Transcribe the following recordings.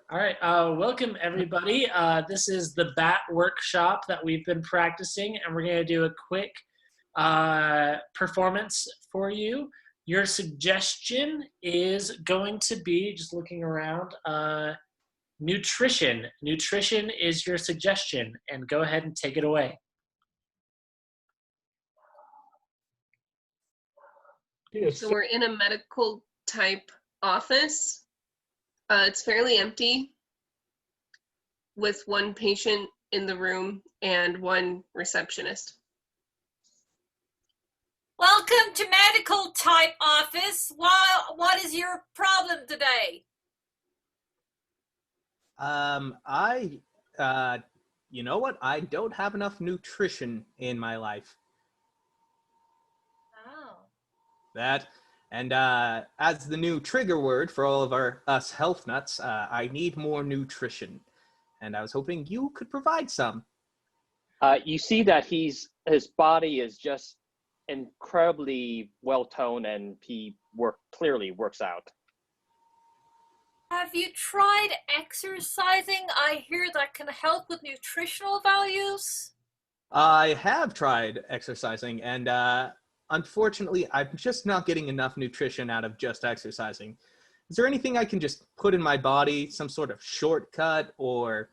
All right, welcome everybody. This is the bat workshop that we've been practicing, and we're going to do a quick performance for you. Your suggestion is going to be, just looking around, nutrition. Nutrition is your suggestion, and go ahead and take it away. Yes. So we're in a medical type office. It's fairly empty with one patient in the room and one receptionist. Welcome to medical type office. What is your problem today? You know what? I don't have enough nutrition in my life. Oh. That, and as the new trigger word for all of us health nuts, I need more nutrition. And I was hoping you could provide some. You see that his body is just incredibly well toned, and he clearly works out. Have you tried exercising? I hear that can help with nutritional values. I have tried exercising, and unfortunately, I'm just not getting enough nutrition out of just exercising. Is there anything I can just put in my body, some sort of shortcut or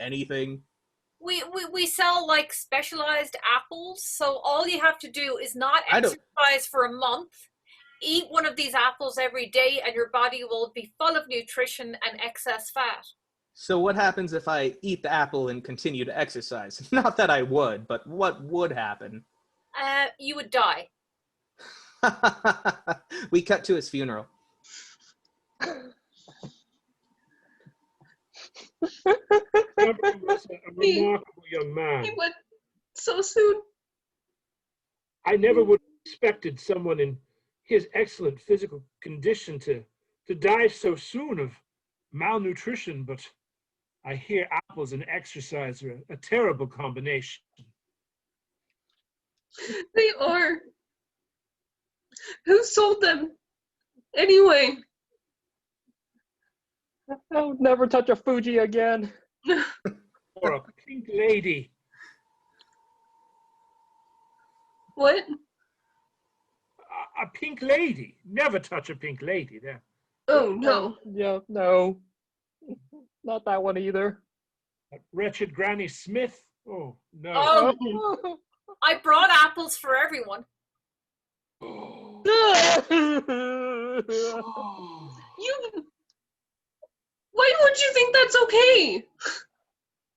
anything? We sell like specialized apples, so all you have to do is not exercise for a month. Eat one of these apples every day, and your body will be full of nutrition and excess fat. So what happens if I eat the apple and continue to exercise? Not that I would, but what would happen? You would die. We cut to his funeral. Was a remarkable young man. He went so soon. I never would have expected someone in his excellent physical condition to die so soon of malnutrition, but I hear apples and exercise are a terrible combination. They are. Who sold them? Anyway. I'll never touch a Fuji again. Or a pink lady. What? A pink lady. Never touch a pink lady there. Oh, no. Yeah, no. Not that one either. That wretched Granny Smith. Oh, no. Oh, I brought apples for everyone. Oh. Why would you think that's okay?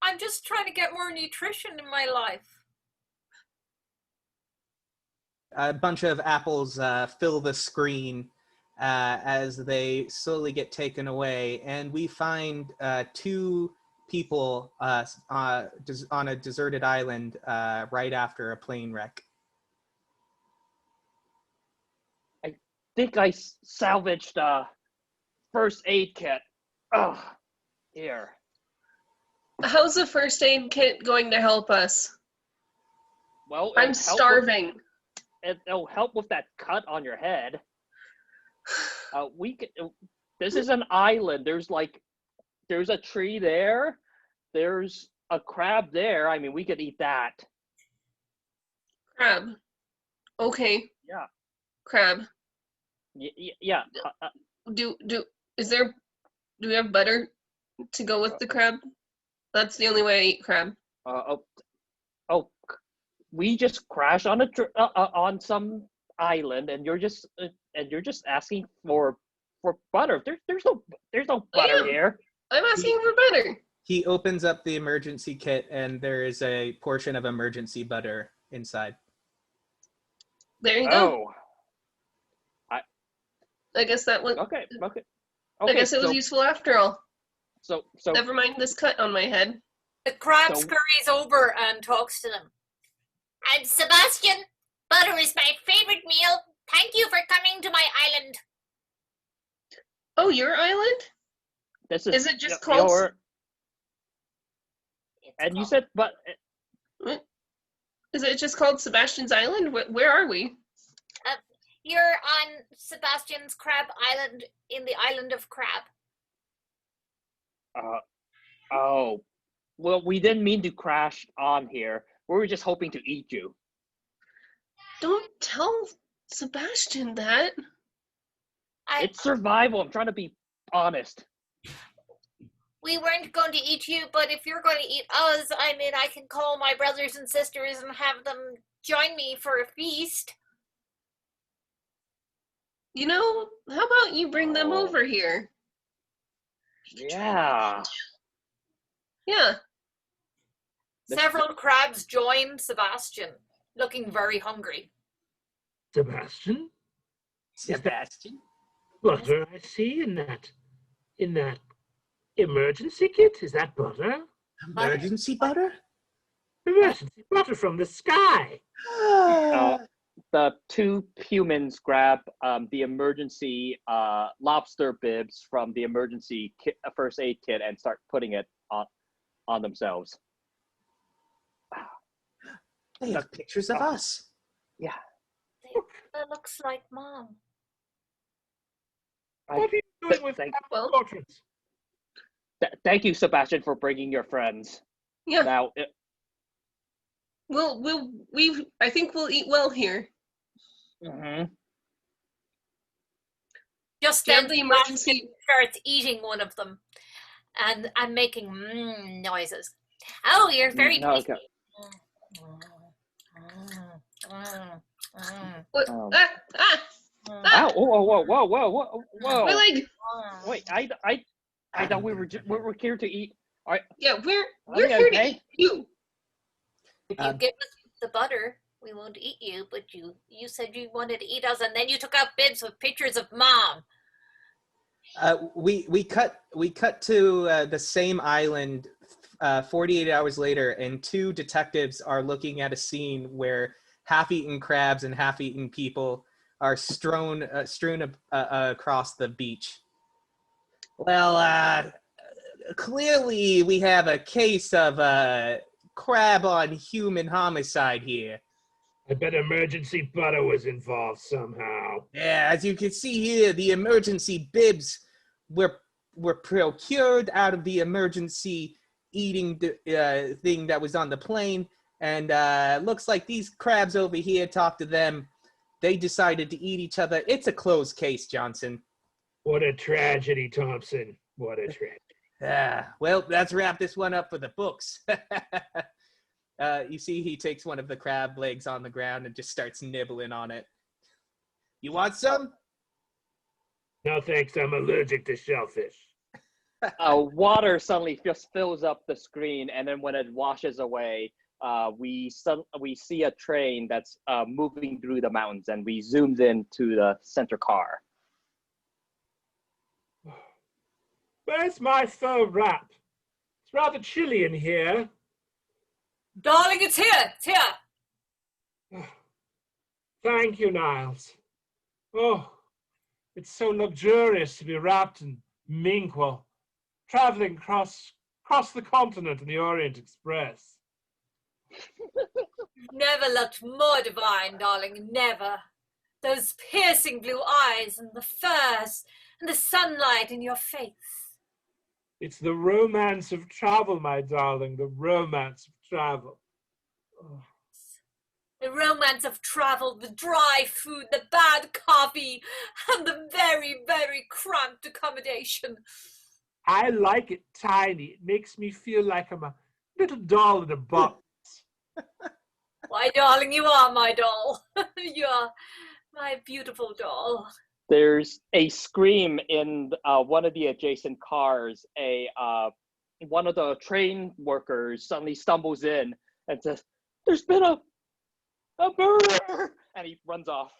I'm just trying to get more nutrition in my life. A bunch of apples fill the screen as they slowly get taken away, and we find two people on a deserted island right after a plane wreck. I think I salvaged a first aid kit. Oh, here. How's the first aid kit going to help us? Well, I'm starving. It'll help with that cut on your head. This is an island. There's a tree there. There's a crab there. I mean, we could eat that. Crab. Okay. Yeah. Crab. Yeah. Do we have butter to go with the crab? That's the only way I eat crab. We just crashed on on some island, and you're just asking for butter. There's no butter here. I'm asking for butter. He opens up the emergency kit, and there is a portion of emergency butter inside. There you go. Oh. I guess that was Okay. I guess it was useful after all. So Never mind this cut on my head. The crab scurries over and talks to them. And Sebastian, butter is my favorite meal. Thank you for coming to my island. Oh, your island? this Is it just called? And you said, but Is it just called Sebastian's Island? Where are we? You're on Sebastian's Crab Island in the island of Crab. Oh, well, we didn't mean to crash on here. We were just hoping to eat you. Don't tell Sebastian that. It's survival. I'm trying to be honest. We weren't going to eat you, but if you're going to eat us, I mean, I can call my brothers and sisters and have them join me for a feast. You know, how about you bring them Oh. over here? Yeah. Yeah. Several crabs join Sebastian, looking very hungry. Sebastian? Sebastian. Butter I see in that emergency kit? Is that butter? Emergency butter? Emergency butter from the sky. The two humans grab the emergency lobster bibs from the emergency kit, first aid kit and start putting it on themselves. They have pictures of us. Yeah. That looks like Mom. What are you doing with well- portraits? Thank you, Sebastian, for bringing your friends. Yeah. Now, I think we'll eat well here. Just Do you then have the Sebastian emergency? starts eating one of them, and I'm making noises. Oh, you're very tasty. Okay. What? Um, Ah! whoa! My leg! Wait, I thought we were here to eat. Yeah, we're Okay, here to okay. eat you. If you give us the butter, we won't eat you, but you said you wanted to eat us, and then you took out bibs with pictures of Mom. We cut to the same island 48 hours later, and two detectives are looking at a scene where half-eaten crabs and half-eaten people are strewn across the beach. Well, clearly we have a case of crab on human homicide here. I bet emergency butter was involved somehow. Yeah, as you can see here, the emergency bibs were procured out of the emergency eating thing that was on the plane, and looks like these crabs over here talked to them. They decided to eat each other. It's a closed case, Johnson. What a tragedy, Thompson. What a tragedy. Well, let's wrap this one up for the books. You see he takes one of the crab legs on the ground and just starts nibbling on it. You want some? No thanks, I'm allergic to shellfish. Water suddenly just fills up the screen, and then when it washes away, we see a train that's moving through the mountains, and we zoomed in to the center car. Where's my fur wrap? It's rather chilly in here. Darling, it's here. It's here. Thank you, Niles. Oh, it's so luxurious to be wrapped in mink while traveling across the continent in the Orient Express. Never looked more divine, darling. Never. Those piercing blue eyes and the furs and the sunlight in your face. It's the romance of travel, my darling, the romance of travel. Oh. The romance of travel, the dry food, the bad coffee, and the very, very cramped accommodation. I like it tiny. It makes me feel like I'm a little doll in a box. Why, darling, you are my doll. You are my beautiful doll. There's a scream in one of the adjacent cars. One of the train workers suddenly stumbles in and says, "There's been a murder!" And he runs off.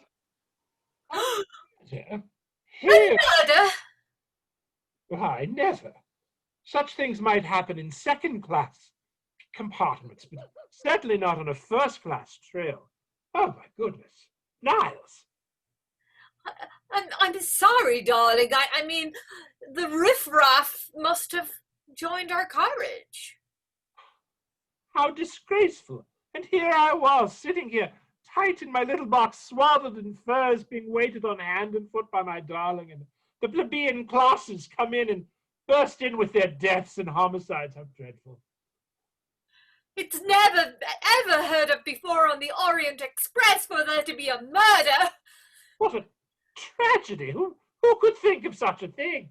Here? Murder? Why, never. Such things might happen in second-class compartments, but certainly not on a first-class trail. Oh, my goodness. Niles! I'm sorry, darling. I mean, the riffraff must have joined our carriage. How disgraceful. And here I was, sitting here, tight in my little box, swathed in furs, being waited on hand and foot by my darling, and the plebeian classes come in and burst in with their deaths and homicides. How dreadful. It's never ever heard of before on the Orient Express for there to be a murder. What a tragedy. Who could think of such a thing?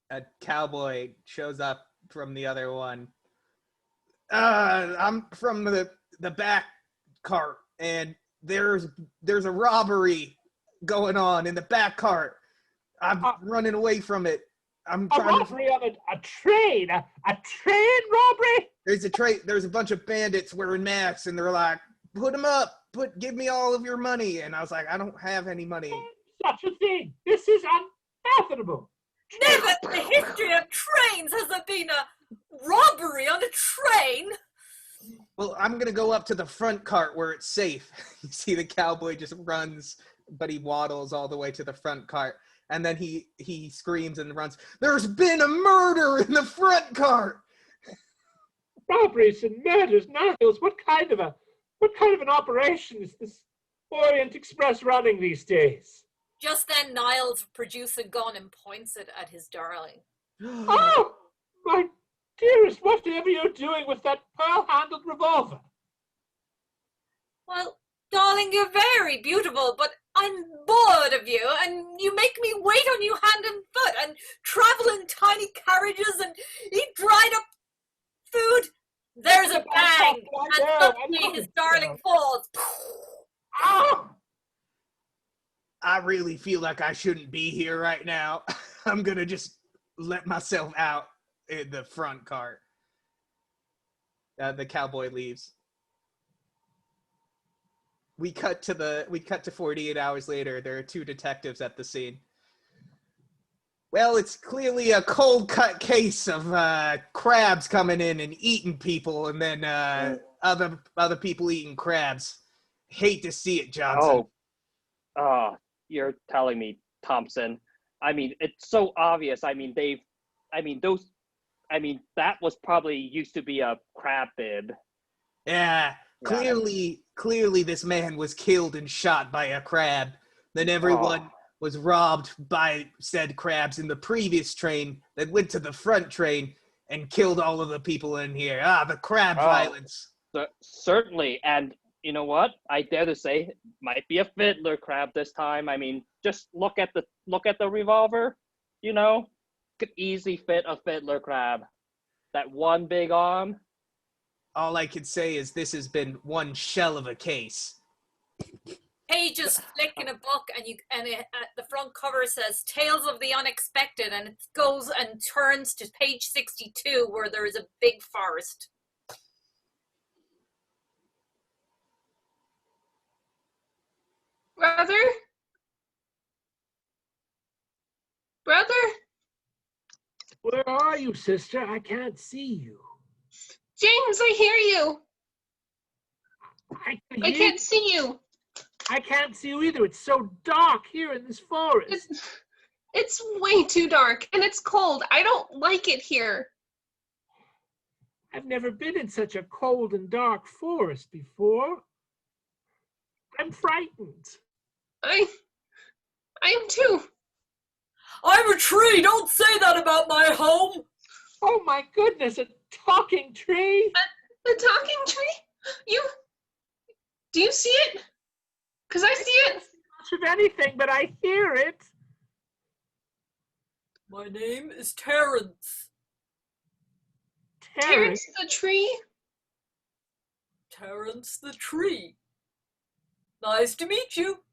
A cowboy shows up from the other one. I'm from the back cart, and there's a robbery going on in the back cart. I'm running away from it. I'm A trying robbery on a train? A train robbery? There's a bunch of bandits wearing masks, and they're like, put them up, give me all of your money. And I was like, I don't have any money. Such a thing. This is unfathomable. Never in the history of trains has there been a robbery on a train. Well, I'm going to go up to the front cart where it's safe. You see the cowboy just runs, but he waddles all the way to the front cart. And then he screams and runs, there's been a murder in the front cart. Robberies and murders, Niles. What kind of an operation is this Orient Express running these days? Just then Niles produces a gun and points it at his darling. Oh, my dearest, whatever you're doing with that pearl-handled revolver? Well, darling, you're very beautiful, but I'm bored of you, and you make me wait on you hand and foot, and travel in tiny carriages, and eat dried up food. There's a bang, and suddenly his darling falls. Oh! I really feel like I shouldn't be here right now. I'm going to just let myself out in the front cart. The cowboy leaves. We cut to 48 hours later. There are two detectives at the scene. Well, it's clearly a cold cut case of crabs coming in and eating people, and then other people eating crabs. Hate to see it, Johnson. You're telling me, Thompson. I mean, it's so obvious. I mean, that was probably used to be a crab bib. Yeah, clearly this man was killed and shot by a crab. Then everyone was robbed by said crabs in the previous train that went to the front train and killed all of the people in here. The crab violence. Certainly, and you know what? I dare to say it might be a fiddler crab this time. I mean, just look at the revolver. You know, could easily fit a fiddler crab. That one big arm. All I can say is this has been one shell of a case. Pages flick in a book, and the front cover says "Tales of the Unexpected," and it goes and turns to page 62, where there is a big forest. Brother? Where are you, sister? I can't see you. James, I hear you. I can't see see you. I can't see you either. It's so dark here in this forest. It's way too dark, and it's cold. I don't like it here. I've never been in such a cold and dark forest before. I'm frightened. I am too. I'm a tree. Don't say that about my home. Oh my goodness, a talking tree? A talking tree? Do you see it? Because I see it. Not much of anything, but I hear it. My name is Terrence. Terrence the tree? Terrence the tree. Nice to meet you.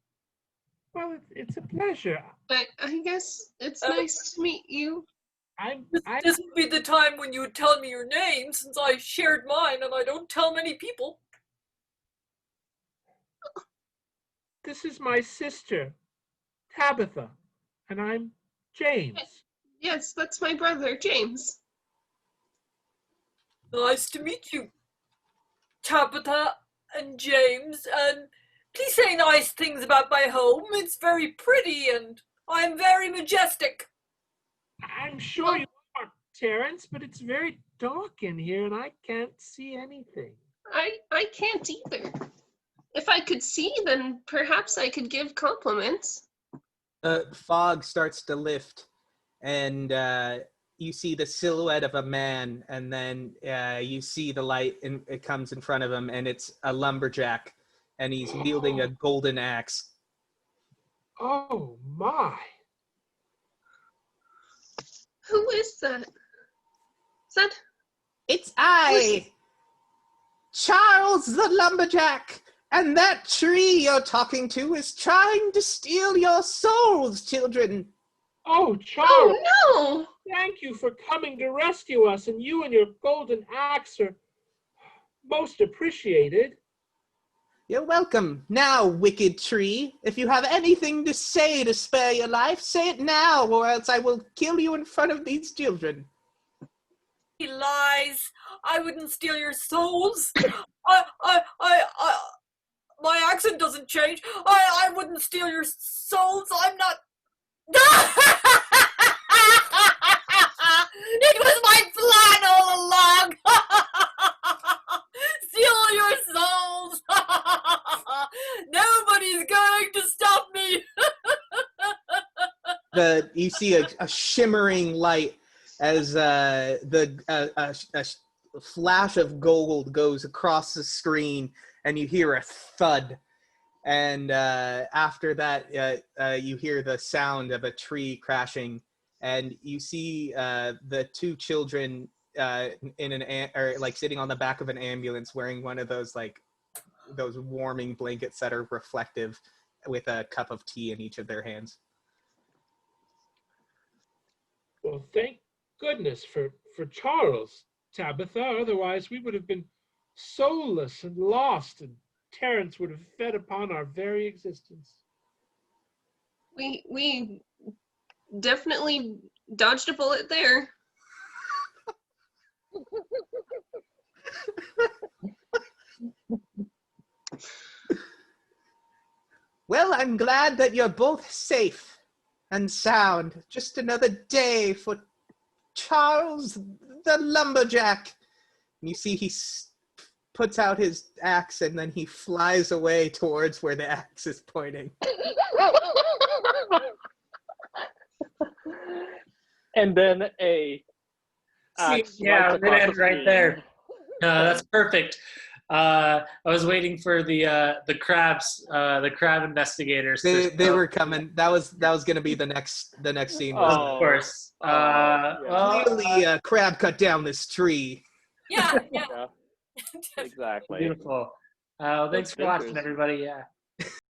Well, it's a pleasure. I guess it's nice to meet you. This would be the time when you would tell me your name, since I shared mine and I don't tell many people. This is my sister, Tabitha, and I'm James. Yes, that's my brother, James. Nice to meet you, Tabitha and James, and please say nice things about my home. It's very pretty and I'm very majestic. I'm sure you are, Terrence, but it's very dark in here and I can't see anything. I can't either. If I could see, then perhaps I could give compliments. Fog starts to lift, and you see the silhouette of a man, and then you see the light, and it comes in front of him, and it's a lumberjack, and he's wielding a golden axe. Oh my! Who is that? Is that? It's I, Charles the lumberjack, and that tree you're talking to is trying to steal your souls, children. Oh, Charles! Oh Thank you for coming to rescue us, and you and your golden axe are most appreciated. You're welcome. Now, wicked tree, if you have anything to say to spare your life, say it now, or else I will kill you in front of these children. He lies. I wouldn't steal your souls. My accent doesn't change. I wouldn't steal your souls. I'm not. It was my plan all along. Steal your souls. Nobody's going to stop me. You see a shimmering light as a flash of gold goes across the screen, and you hear a thud. And after that, you hear the sound of a tree crashing, and you see the two children sitting on the back of an ambulance, wearing one of those those warming blankets that are reflective, with a cup of tea in each of their hands. Well, thank goodness for Charles, Tabitha. Otherwise, we would have been soulless and lost, and Terrence would have fed upon our very existence. We definitely dodged a bullet there. Well, I'm glad that you're both safe and sound. Just another day for Charles the lumberjack. And you see he puts out his axe, and then he flies away towards where the axe is pointing. And then a axe Yeah, right we're gonna across end the right screen. there. That's perfect. I was waiting for the crabs, the crab investigators. They were coming. That was going to be the next scene. Oh. Of course. Yeah. Well, Clearly, a crab cut down this tree. Yeah. Yeah, exactly. beautiful. Thanks for watching, everybody. Yeah.